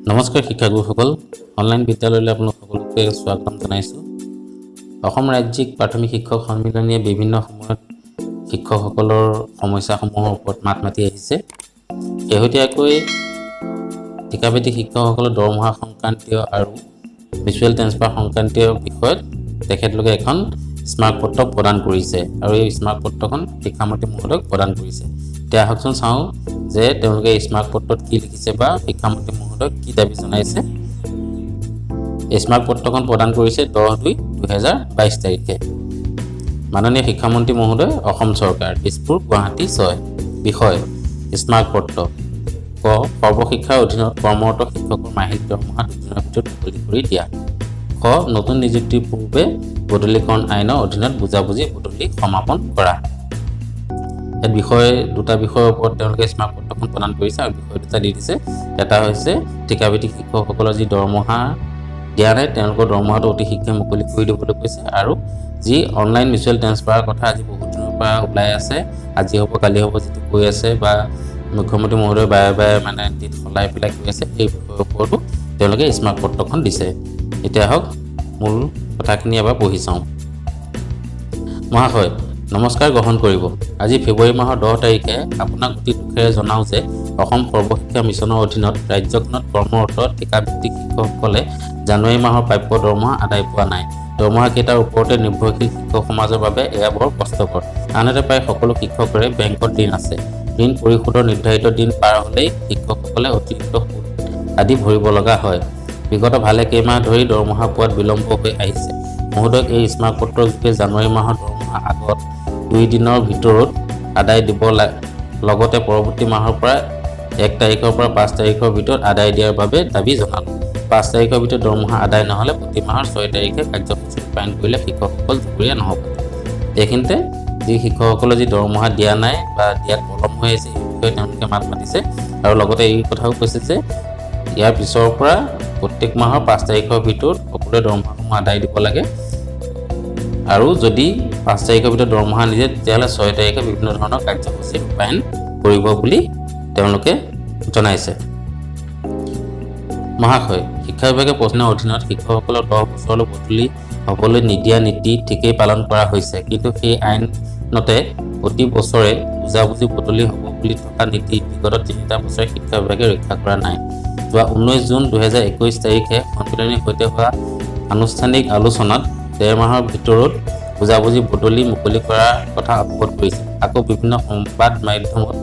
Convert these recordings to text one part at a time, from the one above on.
নমস্কাৰ শিক্ষাগুৰুসকল, অনলাইন বিদ্যালয়লৈ আপোনালোক সকলোকে স্বাগতম জনাইছোঁ। অসম ৰাজ্যিক প্ৰাথমিক শিক্ষক সন্মিলনীয়ে বিভিন্ন সময়ত শিক্ষকসকলৰ সমস্যাসমূহৰ ওপৰত মাত মাতি আহিছে। শেহতীয়াকৈ ঠিকাভিত্তিক শিক্ষকসকলৰ দৰমহা সংক্ৰান্তীয় আৰু মিউচুৱেল ট্ৰেন্সফাৰ সংক্ৰান্তীয় বিষয়ত তেখেতলোকে এখন স্মাৰক পত্ৰ প্ৰদান কৰিছে আৰু এই স্মাৰক পত্ৰখন শিক্ষামন্ত্ৰী মহোদয়ক প্ৰদান কৰিছে। এতিয়া আহকচোন চাওঁ যে তেওঁলোকে এই স্মাৰক পত্ৰত কি লিখিছে বা শিক্ষামন্ত্ৰী মহোদয়ক কি দাবী জনাইছে। এই স্মাৰক পত্ৰখন প্ৰদান কৰিছে 10/2/2022 তাৰিখে। মাননীয় শিক্ষামন্ত্ৰী মহোদয়, অসম চৰকাৰ, দিছপুৰ, গুৱাহাটী 6। বিষয়: স্মাৰক পত্ৰ। ক. সৰ্বশিক্ষাৰ অধীনত কৰ্মৰত শিক্ষকৰ মাহিলী দৰমহা 2 দিনৰ ভিতৰত মুকলি কৰি দিয়া। খ. নতুন নিযুক্তিৰ পূৰ্বে বদলীকৰণ আইনৰ অধীনত বুজাবুজি বদলি সমাপন কৰা। ইয়াত দুটা বিষয়ৰ ওপৰত তেওঁলোকে স্মাৰক পত্ৰখন প্ৰদান কৰিছে আৰু বিষয় দুটা দি দিছে। এটা হৈছে ঠিকাভিত্তিক শিক্ষকসকলৰ যি দৰমহা দিয়া নাই, তেওঁলোকৰ দৰমহাটো অতি শীঘ্ৰে মুকলি কৰি দিবলৈ কৈছে। আৰু যি অনলাইন মিউচুৱেল ট্ৰেন্সফাৰৰ কথা আজি বহুত দিনৰ পৰা ওলাই আছে, আজি হ'ব কালি হ'ব যিটো কৈ আছে বা মুখ্যমন্ত্ৰী মহোদয়ে বাৰে বাৰে ডেট সলাই পেলাই কৈ আছে, এই বিষয়ৰ ওপৰতো তেওঁলোকে স্মাৰক পত্ৰখন দিছে। এতিয়া হওক মূল কথাখিনি এবাৰ পঢ়ি চাওঁ। মহাশয়, নমস্কাৰ গ্ৰহণ কৰিব। আজি ফেব্ৰুৱাৰী মাহৰ 10 তাৰিখে আপোনাক অতি দুখেৰে জনাওঁ যে অসম সৰ্বশিক্ষা মিছনৰ অধীনত ৰাজ্যখনত কৰ্মৰত ঠিকাভিত্তিক শিক্ষকসকলে জানুৱাৰী মাহৰ প্ৰাপ্য দৰমহা আদায় পোৱা নাই। দৰমহাকেইটাৰ ওপৰতে নিৰ্ভৰশীল শিক্ষক সমাজৰ বাবে এয়া বৰ কষ্টকৰ। আনহাতে প্ৰায় সকলো শিক্ষকৰে বেংকত ঋণ আছে। ঋণ পৰিশোধৰ নিৰ্ধাৰিত দিন পাৰ হ'লেই শিক্ষকসকলে অতিৰিক্ত সুদ আদি ভৰিব লগা হয়। বিগত ভালে কেইমাহ ধৰি দৰমহা পোৱাত বিলম্ব হৈ আহিছে। মহোদয়ক এই স্মাৰক পত্ৰৰ যোগে জানুৱাৰী মাহৰ দৰমহা আগত 2 দিনৰ ভিতৰত আদায় দিব লগতে পৰৱৰ্তী মাহৰ পৰা 1 তাৰিখৰ পৰা 5 তাৰিখৰ ভিতৰত আদায় দিয়াৰ বাবে দাবী জনালোঁ। 5 তাৰিখৰ ভিতৰত দৰমহা আদায় নহ'লে প্ৰতি মাহৰ 6 তাৰিখে কাৰ্যসূচী ৰূপায়ণ কৰিলে শিক্ষকসকল জগৰীয়া নহ'ব। এইখিনিতে যি শিক্ষকসকলে যি দৰমহা দিয়া নাই বা দিয়াত পলম হৈ আছে, এই বিষয়ে তেওঁলোকে মাত মাতিছে আৰু লগতে এই কথাও কৈছে যে ইয়াৰ পিছৰ পৰা প্ৰত্যেক মাহৰ 5 তাৰিখৰ ভিতৰত সকলোৱে দৰমহাসমূহ আদায় দিব লাগে আৰু যদি 5 তাৰিখৰ ভিতৰত দৰমহা নিদিয়ে তেতিয়াহ'লে 6 তাৰিখে বিভিন্ন ধৰণৰ কাৰ্যসূচী ৰূপায়ণ কৰিব বুলি তেওঁলোকে জনাইছে। মহাশয়, শিক্ষা বিভাগে প্ৰশ্নৰ অধীনত শিক্ষকসকলক 10 বছৰলৈ বদলি হ'বলৈ নিদিয়া নীতি ঠিকেই পালন কৰা হৈছে, কিন্তু সেই আইনতে প্ৰতি বছৰে বুজাবুজি বদলি হ'ব বুলি থকা নীতি বিগত 3টা বছৰে শিক্ষা বিভাগে ৰক্ষা কৰা নাই। যোৱা 19 জুন 2021 তাৰিখে সন্মিলনীৰ সৈতে হোৱা আনুষ্ঠানিক আলোচনাত 1.5 মাহৰ ভিতৰত বুজাবুজি বদলি মুকলি কৰাৰ কথা অৱগত কৰিছিল। আকৌ বিভিন্ন সংবাদ মাধ্যমত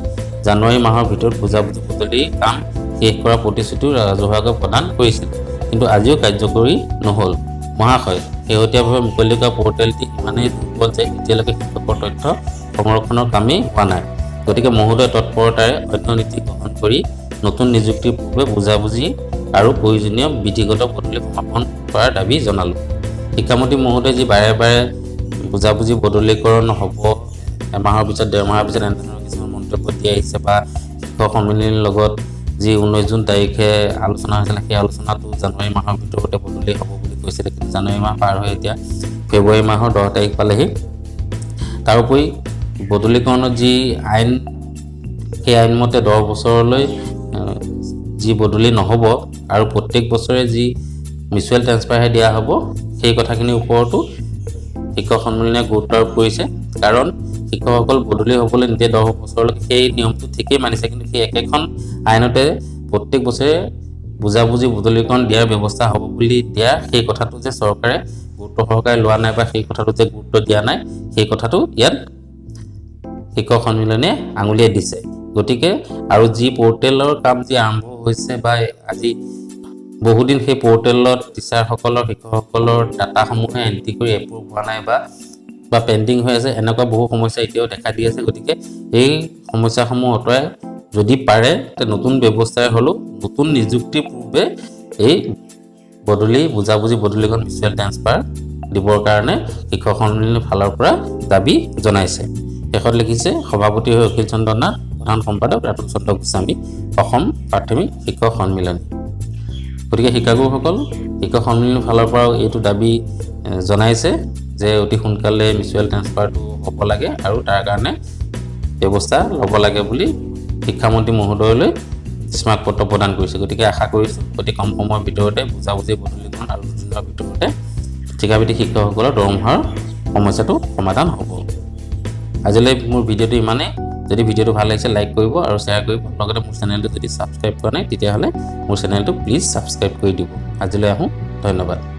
জানুৱাৰী মাহৰ ভিতৰত বুজাবুজি বদলিৰ কাম শেষ কৰাৰ প্ৰতিশ্ৰুতিও ৰাজহুৱাকৈ প্ৰদান কৰিছিল, কিন্তু আজিও কাৰ্যকৰী নহ'ল। মহাশয়, শেহতীয়াভাৱে মুকলি কৰা পৰ্টেলটি ইমানেই দুৰ্বল যে এতিয়ালৈকে শিক্ষকৰ তথ্য সংৰক্ষণৰ কামেই হোৱা নাই। গতিকে মহোদয় তৎপৰতাৰে অন্য নীতি গ্ৰহণ কৰি নতুন নিযুক্তিৰ পূৰ্বে বুজাবুজি আৰু প্ৰয়োজনীয় বিধিগত বদলি সমাপন কৰাৰ দাবী জনালোঁ। শিক্ষামন্ত্ৰী মহোদয়ে যি বাৰে বাৰে বুজাবুজি বদলীকৰণ হ'ব 1 মাহৰ পিছত 1.5 মাহৰ পিছত এনেধৰণৰ কিছুমান মন্তব্য দি আহিছে বা শিক্ষক সন্মিলনীৰ লগত যি 19 জুন তাৰিখে আলোচনা হৈছিলে, সেই আলোচনাটো জানুৱাৰী মাহৰ ভিতৰতে বদলি হ'ব বুলি কৈছিলে, কিন্তু জানুৱাৰী মাহ পাৰ হৈ এতিয়া ফেব্ৰুৱাৰী মাহৰ 10 তাৰিখ পালেহি। তাৰোপৰি বদলীকৰণৰ যি আইন, সেই আইনমতে 10 বছৰলৈ যি বদলি নহ'ব আৰু প্ৰত্যেক বছৰে যি মিউচুৱেল ট্ৰেন্সফাৰহে দিয়া হ'ব, সেই কথাখিনিৰ ওপৰতো শিক্ষক সন্মিলনীয়ে গুৰুত্ব আৰোপ কৰিছে। কাৰণ শিক্ষকসকল বদলি হ'বলৈ নিদিয়ে 10 বছৰলৈকে, সেই নিয়মটো ঠিকেই মানিছে, কিন্তু সেই একেখন আইনতে প্ৰত্যেক বছৰে বুজাবুজি বদলীকৰণ দিয়াৰ ব্যৱস্থা হ'ব বুলি দিয়া সেই কথাটো যে চৰকাৰে গুৰুত্ব সহকাৰে লোৱা নাই বা সেই কথাটো যে গুৰুত্ব দিয়া নাই, সেই কথাটো ইয়াত শিক্ষক সন্মিলনীয়ে আঙুলিয়াই দিছে। গতিকে আৰু যি পৰ্টেলৰ কাম যি আৰম্ভ হৈছে বা আজি বহুদিন সেই পৰ্টেলত টিচাৰসকলৰ শিক্ষকসকলৰ ডাটাসমূহে এণ্ট্ৰি কৰি এপ্ৰুভ হোৱা নাই বা পেণ্ডিং হৈ আছে, এনেকুৱা বহু সমস্যা এতিয়াও দেখা দি আছে। গতিকে এই সমস্যাসমূহ আঁতৰাই যদি পাৰে নতুন ব্যৱস্থাৰে হ'লেও নতুন নিযুক্তিৰ পূৰ্বে এই বুজাবুজি বদলীকৰণ মিউচুৱেল ট্ৰেন্সফাৰ দিবৰ কাৰণে শিক্ষক সন্মিলনীৰ ফালৰ পৰা দাবী জনাইছে। শেষত লিখিছে সভাপতি হৈ অখিল চন্দ্ৰ নাথ, প্ৰধান সম্পাদক ৰাতুল চন্দ্ৰ গোস্বামী, অসম প্ৰাথমিক শিক্ষক সন্মিলনী। গতিকে শিক্ষাগুৰুসকল, শিক্ষক সন্মিলনীৰ ফালৰ পৰাও এইটো দাবী জনাইছে যে অতি সোনকালে মিউচুৱেল ট্ৰেন্সফাৰটো হ'ব লাগে আৰু তাৰ কাৰণে ব্যৱস্থা ল'ব লাগে বুলি শিক্ষামন্ত্ৰী মহোদয়লৈ স্মাৰক পত্ৰ প্ৰদান কৰিছে। গতিকে আশা কৰিছোঁ অতি কম সময়ৰ ভিতৰতে বুজাবুজি বদলিখন আৰু দুদিনৰ ভিতৰতে ঠিকাভিত্তিক শিক্ষকসকলৰ দৰমহাৰ সমস্যাটো সমাধান হ'ব। আজিলৈ মোৰ ভিডিঅ'টো ইমানেই। যদি ভিডিঅ'টো ভাল লাগিছে লাইক কৰিব আৰু শ্বেয়াৰ কৰিব। লগতে মোৰ চেনেলটো যদি ছাবস্ক্ৰাইব কৰা নাই তেতিয়াহ'লে মোৰ চেনেলটো প্লিজ ছাবস্ক্ৰাইব কৰি দিব। আজিলৈ আহোঁ, ধন্যবাদ।